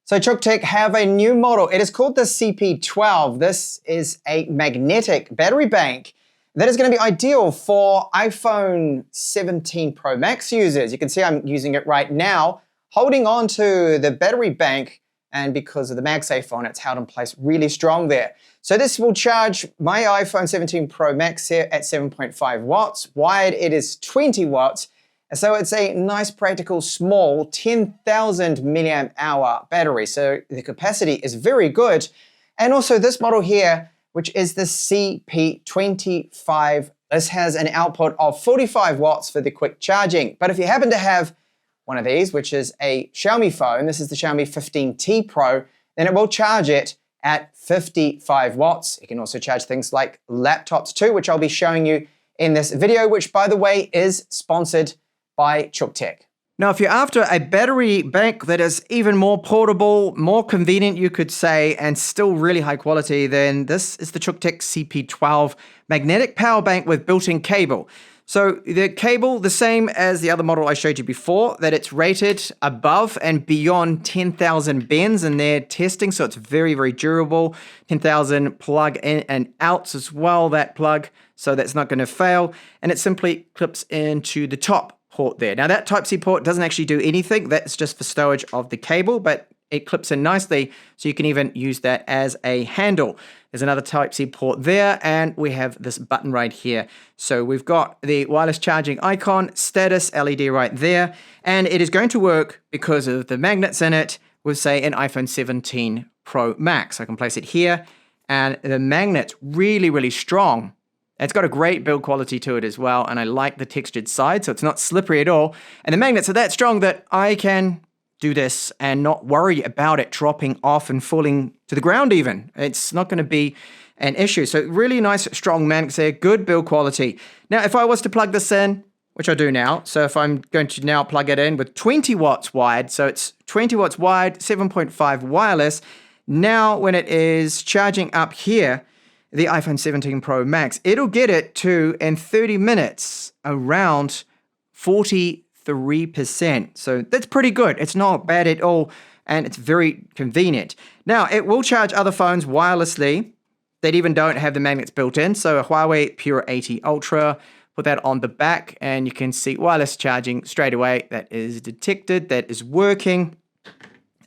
So CUKTECH have a new model. It is called the CP12. This is a magnetic battery bank that is going to be ideal for iPhone 17 Pro Max users. You can see I'm using it right now, holding on to the battery bank, and because of the MagSafe on it, it's held in place really strong there. So this will charge my iPhone 17 Pro Max here at 7.5 watts. Wired, it is 20 watts. So it's a nice, practical, small 10,000 milliamp hour battery. So the capacity is very good. And also this model here, which is the CP25, this has an output of 45 watts for the quick charging. But if you happen to have one of these, which is a Xiaomi phone, this is the Xiaomi 15T Pro, then it will charge it at 55 watts. You can also charge things like laptops too, which I'll be showing you in this video, which by the way is sponsored by CUKTECH. Now, if you're after a battery bank that is even more portable, more convenient, you could say, and still really high quality, then this is the CUKTECH CP12 magnetic power bank with built-in cable. So the cable, the same as the other model I showed you before, that it's rated above and beyond 10,000 bends in their testing, so it's very, very durable. 10,000 plug in and outs as well, that plug, so that's not going to fail. And it simply clips into the top port there. Now that Type-C port doesn't actually do anything. That's just for storage of the cable, but it clips in nicely, so you can even use that as a handle. There's another Type-C port there, and we have this button right here. So we've got the wireless charging icon, status LED right there, and it is going to work because of the magnets in it with, say, an iPhone 17 Pro Max. I can place it here, and the magnet's really, really strong. It's got a great build quality to it as well, and I like the textured side, so it's not slippery at all. And the magnets are that strong that I can do this and not worry about it dropping off and falling to the ground even. It's not going to be an issue. So really nice, strong magnets there, good build quality. Now, if I was to plug this in, which I do now, so if I'm going to now plug it in with 20 watts wired, so it's 20 watts wired, 7.5 wireless. Now, when it is charging up here, the iPhone 17 Pro Max, it'll get it to, in 30 minutes, around 43%. So that's pretty good. It's not bad at all, and it's very convenient. Now, it will charge other phones wirelessly that even don't have the magnets built in. So a Huawei Pure 80 Ultra, put that on the back, and you can see wireless charging straight away. That is detected, that is working.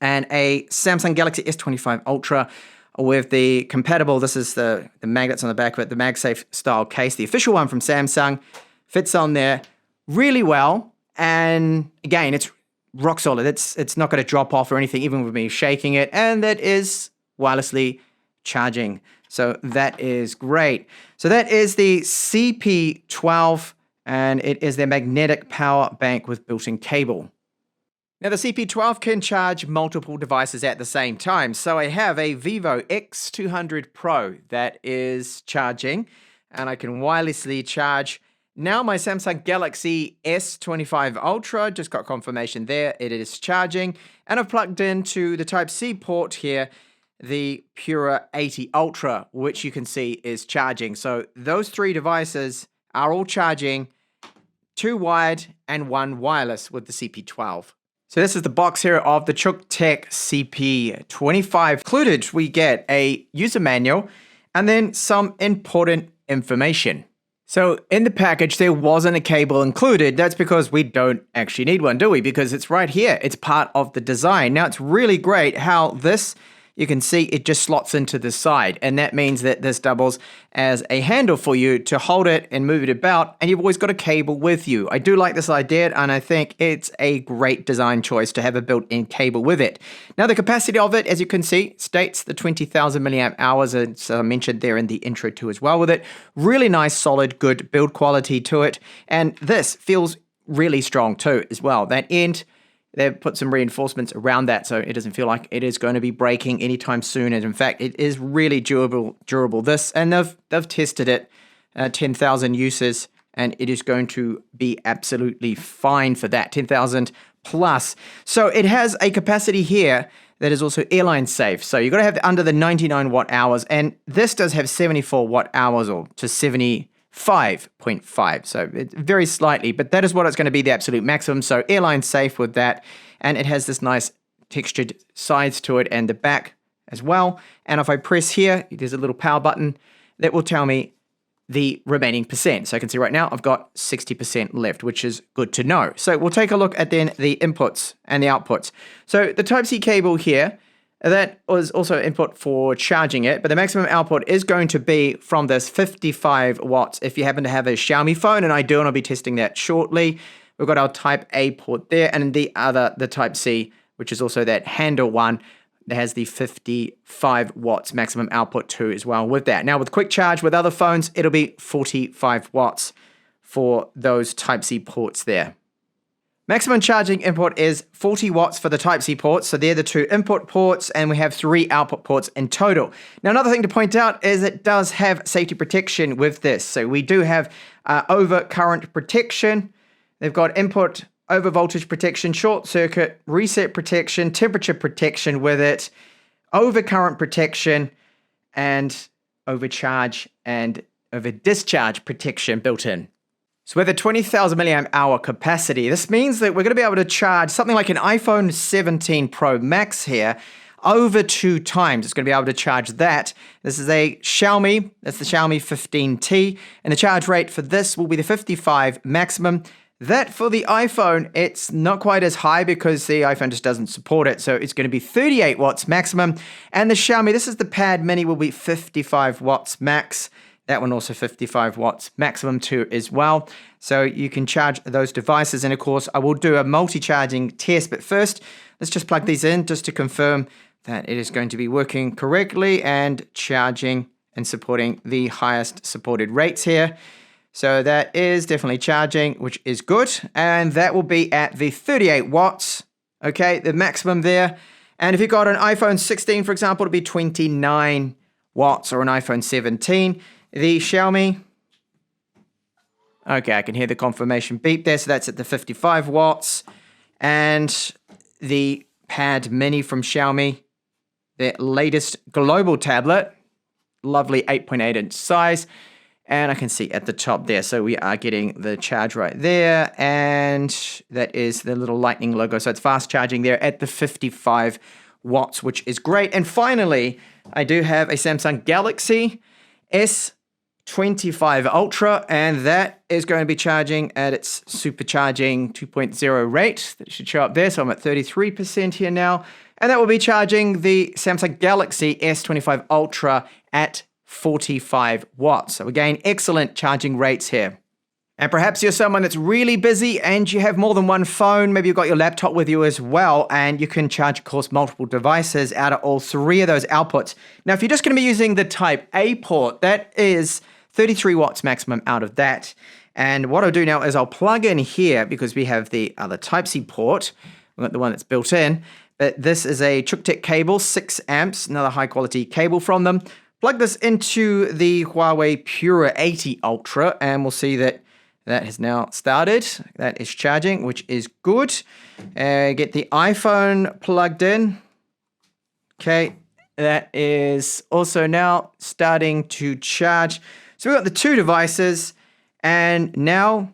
And a Samsung Galaxy S25 Ultra, with the compatible, this is the magnets on the back of it, the MagSafe style case, the official one from Samsung, fits on there really well. And again, it's rock solid. It's not going to drop off or anything, even with me shaking it. And that is wirelessly charging. So that is great. So that is the CP12, and it is their magnetic power bank with built-in cable. Now, the CP12 can charge multiple devices at the same time. So I have a Vivo X200 Pro that is charging, and I can wirelessly charge now my Samsung Galaxy S25 Ultra. Just got confirmation there, it is charging. And I've plugged into the Type-C port here, the Pure 80 Ultra, which you can see is charging. So those three devices are all charging, 2 wired and 1 wireless with the CP12. So this is the box here of the CUKTECH CP25. Included, we get a user manual and then some important information. So in the package, there wasn't a cable included. That's because we don't actually need one, do we? Because it's right here. It's part of the design. Now, it's really great how this, you can see it just slots into the side, and that means that this doubles as a handle for you to hold it and move it about, and you've always got a cable with you. I do like this idea, and I think it's a great design choice to have a built-in cable with it. Now, the capacity of it, as you can see, states the 20,000 milliamp hours, as I mentioned there in the intro too as well with it. Really nice, solid, good build quality to it, and this feels really strong too as well. That end, they've put some reinforcements around that, so it doesn't feel like it is going to be breaking anytime soon. And in fact, it is really durable. This, and they've tested it, 10,000 uses, and it is going to be absolutely fine for that, 10,000 plus. So it has a capacity here that is also airline safe. So you've got to have under the 99 watt hours, and this does have 74 watt hours or to 75.5. So it's very slightly, but that is what it's going to be, the absolute maximum. So airline safe with that. And it has this nice textured sides to it and the back as well. And if I press here, there's a little power button that will tell me the remaining percent. So I can see right now I've got 60% left, which is good to know. So we'll take a look at then the inputs and the outputs. So the Type-C cable here, that was also input for charging it, but the maximum output is going to be from this 55 watts if you happen to have a Xiaomi phone, and I do, and I'll be testing that shortly. We've got our Type-A port there, and the Type-C, which is also that handle one, that has the 55 watts maximum output too as well with that. Now with quick charge with other phones, it'll be 45 watts for those Type-C ports there. Maximum charging input is 40 watts for the Type-C ports, so they're the 2 input ports, and we have 3 output ports in total. Now another thing to point out is it does have safety protection with this. So we do have over current protection. They've got input over voltage protection, short circuit, reset protection, temperature protection with it, over current protection, and overcharge and over discharge protection built in. So with a 20,000 milliamp hour capacity, this means that we're going to be able to charge something like an iPhone 17 Pro Max here over 2 times. It's going to be able to charge that. This is a Xiaomi, that's the Xiaomi 15T, and the charge rate for this will be the 55 maximum. That for the iPhone, it's not quite as high because the iPhone just doesn't support it. So it's going to be 38 watts maximum. And the Xiaomi, this is the Pad Mini, will be 55 watts max. That one also 55 watts maximum too as well. So you can charge those devices. And of course, I will do a multi-charging test. But first, let's just plug these in just to confirm that it is going to be working correctly and charging and supporting the highest supported rates here. So that is definitely charging, which is good. And that will be at the 38 watts, okay, the maximum there. And if you've got an iPhone 16, for example, it'll be 29 watts, or an iPhone 17. The Xiaomi, okay, I can hear the confirmation beep there. So that's at the 55 watts. And the Pad Mini from Xiaomi, their latest global tablet, lovely 8.8-inch size. And I can see at the top there, so we are getting the charge right there, and that is the little lightning logo. So it's fast charging there at the 55 watts, which is great. And finally, I do have a Samsung Galaxy S25 Ultra, and that is going to be charging at its supercharging 2.0 rate. That should show up there, so I'm at 33% here now. And that will be charging the Samsung Galaxy S25 Ultra at 45 watts. So again, excellent charging rates here. And perhaps you're someone that's really busy and you have more than one phone. Maybe you've got your laptop with you as well, and you can charge, of course, multiple devices out of all 3 of those outputs. Now, if you're just going to be using the Type-A port, that is 33 watts maximum out of that. And what I'll do now is I'll plug in here, because we have the other Type-C port. We've got the one that's built in. But this is a CUKTECH cable, 6 amps, another high quality cable from them. Plug this into the Huawei Pure 80 Ultra, and we'll see that that has now started. That is charging, which is good. Get the iPhone plugged in. Okay, that is also now starting to charge. So we've got the 2 devices, and now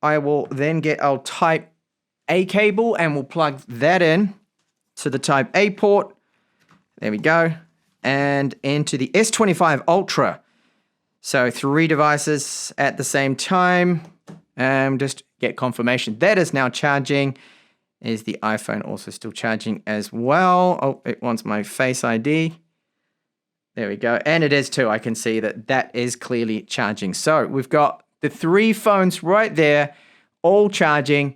I will then get our Type-A cable, and we'll plug that in to the Type-A port. There we go. And into the S25 Ultra. So 3 devices at the same time. Just get confirmation. That is now charging. Is the iPhone also still charging as well? Oh, it wants my Face ID. There we go. And it is too. I can see that that is clearly charging. So we've got the 3 phones right there, all charging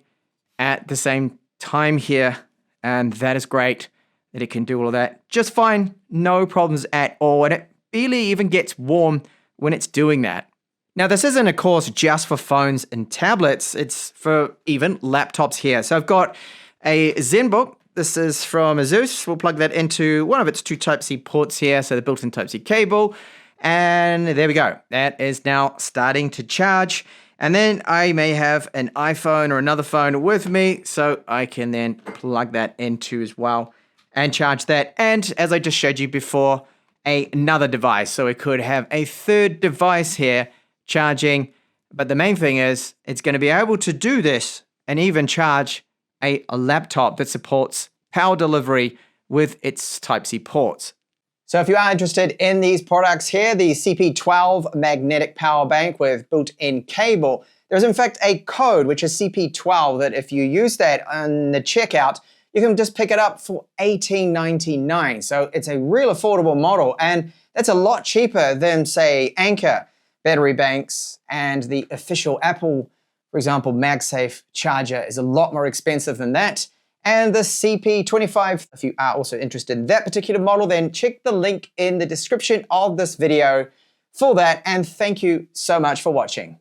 at the same time here. And that is great that it can do all of that just fine, no problems at all, and it barely even gets warm when it's doing that. Now, this isn't, of course, just for phones and tablets, it's for even laptops here. So I've got a ZenBook. This is from Asus. We'll plug that into one of its 2 Type-C ports here, so the built-in Type-C cable, and there we go. That is now starting to charge. And then I may have an iPhone or another phone with me, so I can then plug that into as well and charge that. And as I just showed you before, another device. So it could have a 3rd device here charging. But the main thing is it's going to be able to do this and even charge a laptop that supports power delivery with its Type-C ports. So if you are interested in these products here, the CP12 magnetic power bank with built-in cable, there's in fact a code which is CP12 that if you use that on the checkout, you can just pick it up for $18.99. So it's a real affordable model, and that's a lot cheaper than, say, Anker battery banks, and the official Apple, for example, MagSafe charger is a lot more expensive than that. And the CP25, if you are also interested in that particular model, then check the link in the description of this video for that. And thank you so much for watching.